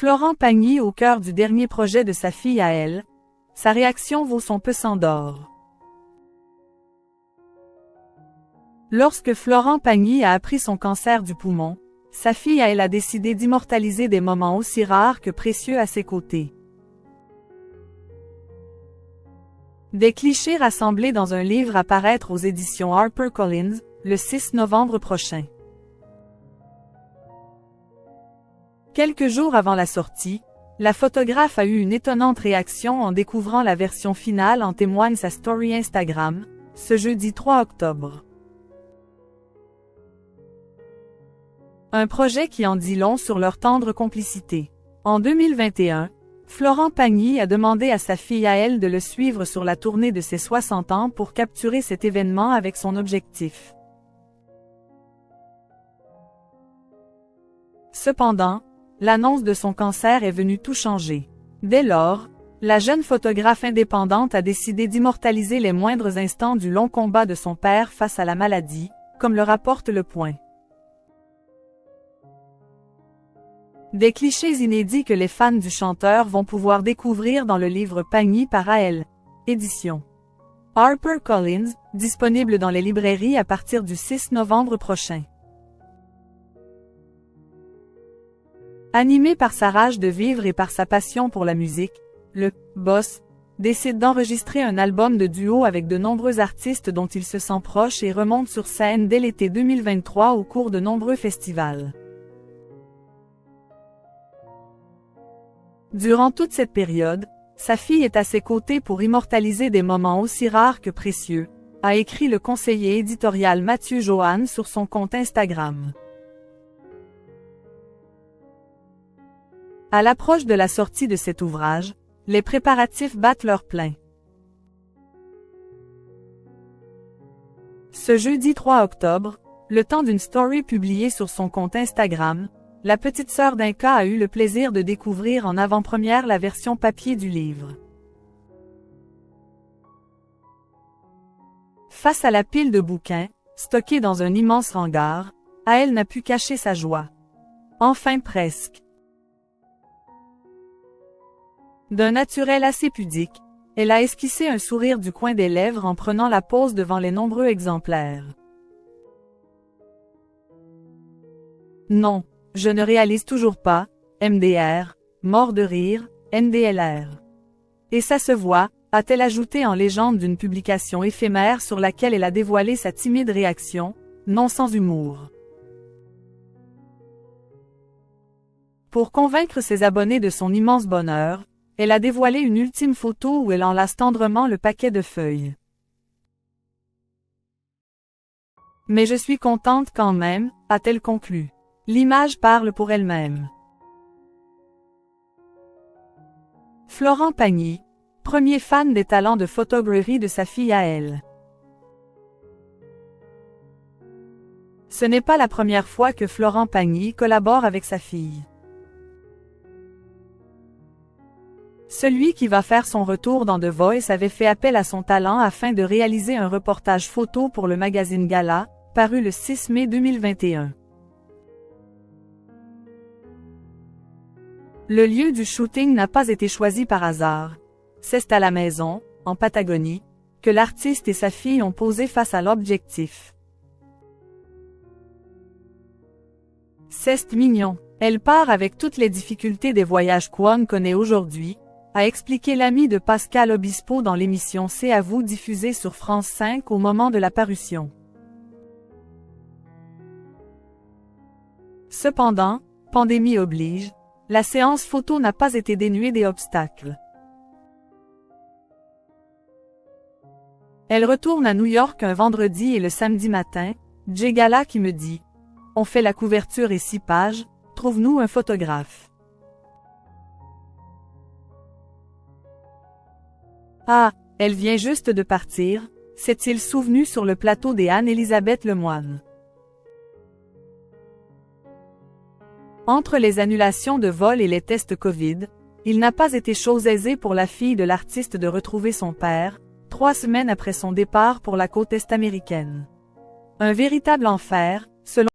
Florent Pagny au cœur du dernier projet de sa fille à elle. Sa réaction vaut son pesant d'or. Lorsque Florent Pagny a appris son cancer du poumon, sa fille à elle a décidé d'immortaliser des moments aussi rares que précieux à ses côtés. Des clichés rassemblés dans un livre à paraître aux éditions HarperCollins, le 6 novembre prochain. Quelques jours avant la sortie, la photographe a eu une étonnante réaction en découvrant la version finale, en témoigne sa story Instagram, ce jeudi 3 octobre. Un projet qui en dit long sur leur tendre complicité. En 2021, Florent Pagny a demandé à sa fille à elle de le suivre sur la tournée de ses 60 ans pour capturer cet événement avec son objectif. Cependant, l'annonce de son cancer est venue tout changer. Dès lors, la jeune photographe indépendante a décidé d'immortaliser les moindres instants du long combat de son père face à la maladie, comme le rapporte Le Point. Des clichés inédits que les fans du chanteur vont pouvoir découvrir dans le livre Pagny par A.L. Éditions. HarperCollins, disponible dans les librairies à partir du 6 novembre prochain. Animé par sa rage de vivre et par sa passion pour la musique, le boss décide d'enregistrer un album de duo avec de nombreux artistes dont il se sent proche et remonte sur scène dès l'été 2023 au cours de nombreux festivals. Durant toute cette période, sa fille est à ses côtés pour immortaliser des moments aussi rares que précieux, a écrit le conseiller éditorial Mathieu Johan sur son compte Instagram. À l'approche de la sortie de cet ouvrage, les préparatifs battent leur plein. Ce jeudi 3 octobre, le temps d'une story publiée sur son compte Instagram, la petite sœur d'Inca a eu le plaisir de découvrir en avant-première la version papier du livre. Face à la pile de bouquins, stockés dans un immense hangar, A.L. n'a pu cacher sa joie. Enfin presque. D'un naturel assez pudique, elle a esquissé un sourire du coin des lèvres en prenant la pose devant les nombreux exemplaires. Non, je ne réalise toujours pas, MDR, mort de rire, NDLR. Et ça se voit, a-t-elle ajouté en légende d'une publication éphémère sur laquelle elle a dévoilé sa timide réaction, non sans humour. Pour convaincre ses abonnés de son immense bonheur, elle a dévoilé une ultime photo où elle enlace tendrement le paquet de feuilles. Mais je suis contente quand même, a-t-elle conclu. L'image parle pour elle-même. Florent Pagny, premier fan des talents de photographie de sa fille à elle. Ce n'est pas la première fois que Florent Pagny collabore avec sa fille. Celui qui va faire son retour dans The Voice avait fait appel à son talent afin de réaliser un reportage photo pour le magazine Gala, paru le 6 mai 2021. Le lieu du shooting n'a pas été choisi par hasard. C'est à la maison, en Patagonie, que l'artiste et sa fille ont posé face à l'objectif. C'est mignon. Elle part avec toutes les difficultés des voyages qu'on connaît aujourd'hui, a expliqué l'ami de Pascal Obispo dans l'émission C'est à vous diffusée sur France 5 au moment de la parution. Cependant, pandémie oblige, la séance photo n'a pas été dénuée des obstacles. Elle retourne à New York un vendredi et le samedi matin, Jay Gala qui me dit « On fait la couverture et 6 pages, trouve-nous un photographe. » Ah, elle vient juste de partir, s'est-il souvenu sur le plateau des Anne-Élisabeth Lemoine. Entre les annulations de vol et les tests Covid, il n'a pas été chose aisée pour la fille de l'artiste de retrouver son père, 3 semaines après son départ pour la côte est américaine. Un véritable enfer, selon